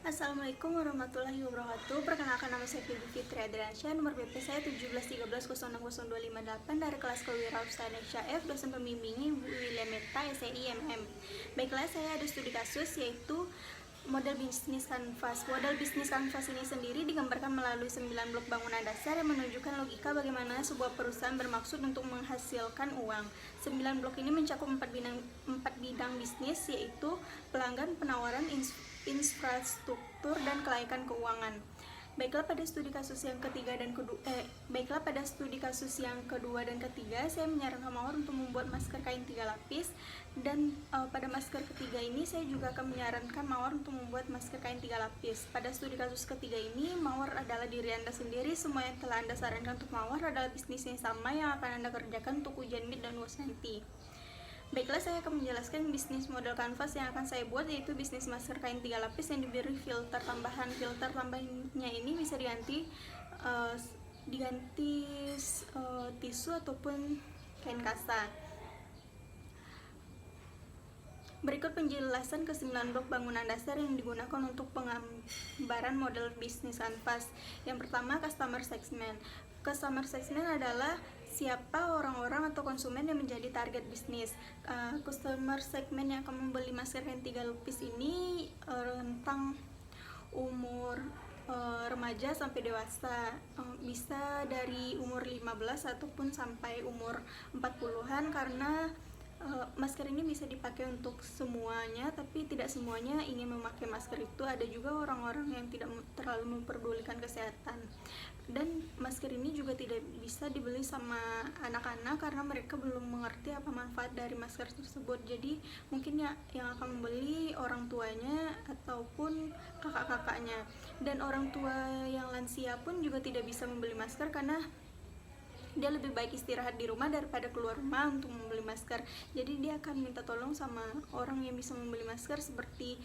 Assalamualaikum warahmatullahi wabarakatuh. Perkenalkan, nama saya Fibi Fitri Adriansyah. Nomor BP saya 1713060258 dari kelas Kewirausahaan F, dosen pembimbing Ibu Wilemeta SEI MM. Baiklah, saya ada studi kasus yaitu model bisnis kanvas. Model bisnis kanvas ini sendiri digambarkan melalui 9 blok bangunan dasar yang menunjukkan logika bagaimana sebuah perusahaan bermaksud untuk menghasilkan uang. 9 blok ini mencakup 4 bidang bisnis, yaitu pelanggan, penawaran, infrastruktur, dan kelayakan keuangan. Baiklah, pada studi kasus yang kedua dan ketiga, saya menyarankan Mawar untuk membuat masker kain 3 lapis, dan pada masker ketiga ini saya juga akan menyarankan Mawar untuk membuat masker kain 3 lapis. Pada studi kasus ketiga ini, Mawar adalah diri Anda sendiri. Semua yang telah Anda sarankan untuk Mawar adalah bisnis yang sama yang akan Anda kerjakan untuk ujian MIT dan UAS nanti. Baiklah, saya akan menjelaskan bisnis model kanvas yang akan saya buat, yaitu bisnis masker kain 3 lapis yang diberi filter tambahan. Filter tambahannya ini bisa diganti tisu ataupun kain kasa. Berikut penjelasan ke-9 blok bangunan dasar yang digunakan untuk penggambaran model bisnis kanvas. Yang pertama, customer segment. Customer segment adalah siapa orang-orang atau konsumen yang menjadi target bisnis. Customer segment yang akan membeli masker kain 3 lapis ini rentang umur remaja sampai dewasa, bisa dari umur 15 ataupun sampai umur 40-an, karena masker ini bisa dipakai untuk semuanya, tapi tidak semuanya ingin memakai masker itu. Ada juga orang-orang yang tidak terlalu memperdulikan kesehatan. Dan masker ini juga tidak bisa dibeli sama anak-anak karena mereka belum mengerti apa manfaat dari masker tersebut. Jadi mungkin ya yang akan membeli orang tuanya ataupun kakak-kakaknya. Dan orang tua yang lansia pun juga tidak bisa membeli masker karena dia lebih baik istirahat di rumah daripada keluar rumah untuk membeli masker. Jadi dia akan minta tolong sama orang yang bisa membeli masker, seperti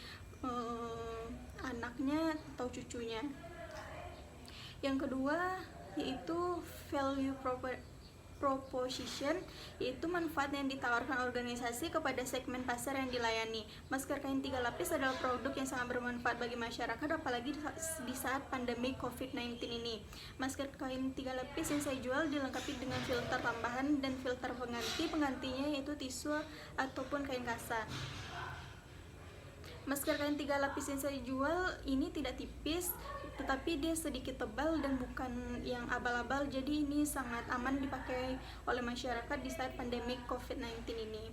anaknya atau cucunya. Yang kedua yaitu value proposition, yaitu manfaat yang ditawarkan organisasi kepada segmen pasar yang dilayani. Masker kain 3 lapis adalah produk yang sangat bermanfaat bagi masyarakat, apalagi di saat pandemi COVID-19 ini. Masker kain 3 lapis yang saya jual dilengkapi dengan filter tambahan dan filter pengganti. Penggantinya yaitu tisu ataupun kain kasa. Masker kain 3 lapis yang saya jual ini tidak tipis, tetapi dia sedikit tebal dan bukan yang abal-abal, jadi ini sangat aman dipakai oleh masyarakat di saat pandemi COVID-19 ini.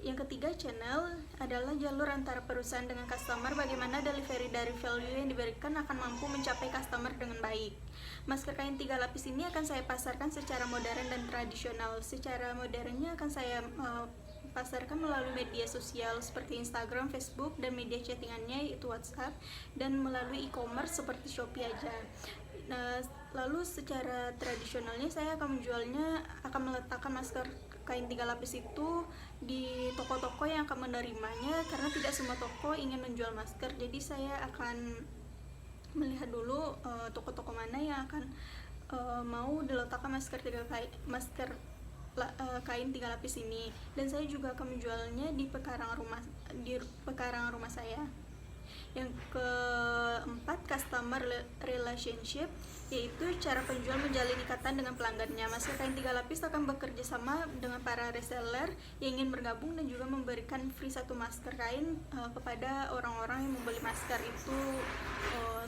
Yang ketiga, channel adalah jalur antara perusahaan dengan customer. Bagaimana delivery dari value yang diberikan akan mampu mencapai customer dengan baik. Masker kain 3 lapis ini akan saya pasarkan secara modern dan tradisional. Secara modernnya akan saya pasarkan melalui media sosial seperti Instagram, Facebook, dan media chattingannya yaitu WhatsApp, dan melalui e-commerce seperti Shopee aja. Nah, lalu secara tradisionalnya saya akan meletakkan masker kain 3 lapis itu di toko-toko yang akan menerimanya, karena tidak semua toko ingin menjual masker. Jadi saya akan melihat dulu toko-toko mana yang akan mau diletakkan masker kain 3 lapis ini, dan saya juga akan menjualnya di pekarangan rumah saya. Yang keempat, customer relationship, yaitu cara penjual menjalin ikatan dengan pelanggannya. Masker kain 3 lapis akan bekerja sama dengan para reseller yang ingin bergabung dan juga memberikan free 1 masker kain kepada orang-orang yang membeli masker itu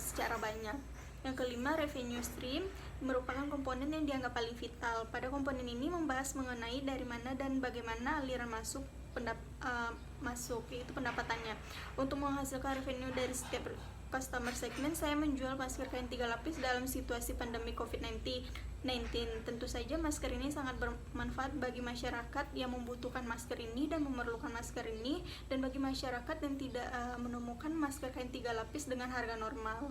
secara banyak. Yang kelima, revenue stream merupakan komponen yang dianggap paling vital. Pada komponen ini membahas mengenai dari mana dan bagaimana aliran masuk, yaitu pendapatannya. Untuk menghasilkan revenue dari setiap customer segment, saya menjual masker kain 3 lapis dalam situasi pandemi COVID-19. Tentu saja masker ini sangat bermanfaat bagi masyarakat yang membutuhkan masker ini dan memerlukan masker ini, dan bagi masyarakat yang tidak menemukan masker kain 3 lapis dengan harga normal.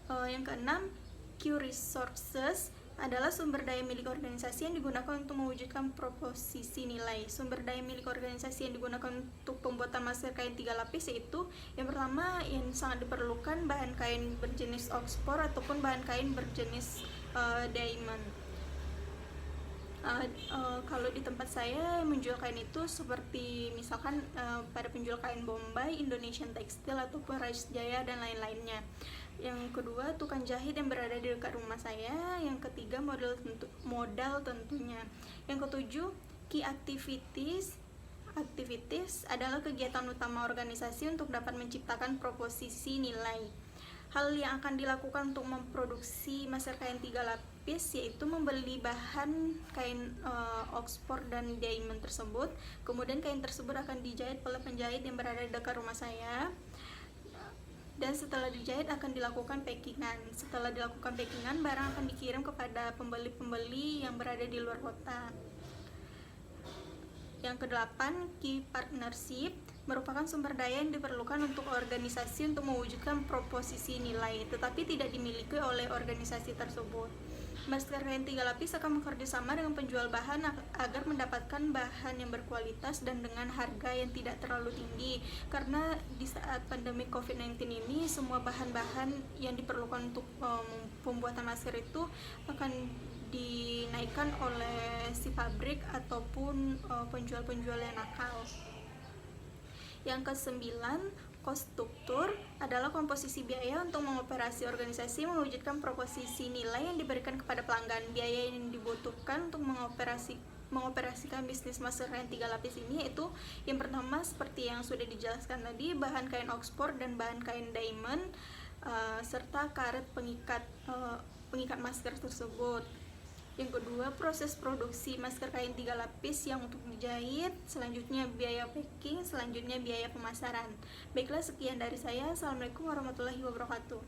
Yang keenam, key resources adalah sumber daya milik organisasi yang digunakan untuk mewujudkan proposisi nilai. Sumber daya milik organisasi yang digunakan untuk pembuatan masker kain 3 lapis yaitu, yang pertama yang sangat diperlukan, bahan kain berjenis oxford ataupun bahan kain berjenis diamond. Kalau di tempat saya menjual kain itu seperti misalkan pada penjual kain Bombay, Indonesian Textile ataupun Rais Jaya dan lain-lainnya. Yang kedua, tukang jahit yang berada di dekat rumah saya. Yang ketiga, modal tentunya. Yang ketujuh, key activities adalah kegiatan utama organisasi untuk dapat menciptakan proposisi nilai. Hal yang akan dilakukan untuk memproduksi masker kain 3 lapis yaitu membeli bahan kain Oxford dan diamond tersebut. Kemudian kain tersebut akan dijahit oleh penjahit yang berada di dekat rumah saya. Dan setelah dijahit akan dilakukan packingan. Setelah dilakukan packingan, barang akan dikirim kepada pembeli-pembeli yang berada di luar kota. Yang kedelapan, key partnership merupakan sumber daya yang diperlukan untuk organisasi untuk mewujudkan proposisi nilai, tetapi tidak dimiliki oleh organisasi tersebut. Masker kain 3 lapis akan bekerjasama dengan penjual bahan agar mendapatkan bahan yang berkualitas dan dengan harga yang tidak terlalu tinggi, karena di saat pandemi COVID-19 ini semua bahan-bahan yang diperlukan untuk pembuatan masker itu akan dinaikkan oleh si pabrik ataupun penjual-penjual yang nakal. Yang kesembilan, cost struktur adalah komposisi biaya untuk mengoperasi organisasi mewujudkan proposisi nilai yang diberikan kepada pelanggan. Biaya yang dibutuhkan untuk mengoperasikan bisnis masker kain 3 lapis ini yaitu yang pertama seperti yang sudah dijelaskan tadi, bahan kain Oxford dan bahan kain diamond serta karet pengikat masker tersebut. Yang kedua, proses produksi masker kain 3 lapis yang untuk dijahit, selanjutnya biaya packing, selanjutnya biaya pemasaran. Baiklah, sekian dari saya. Assalamualaikum warahmatullahi wabarakatuh.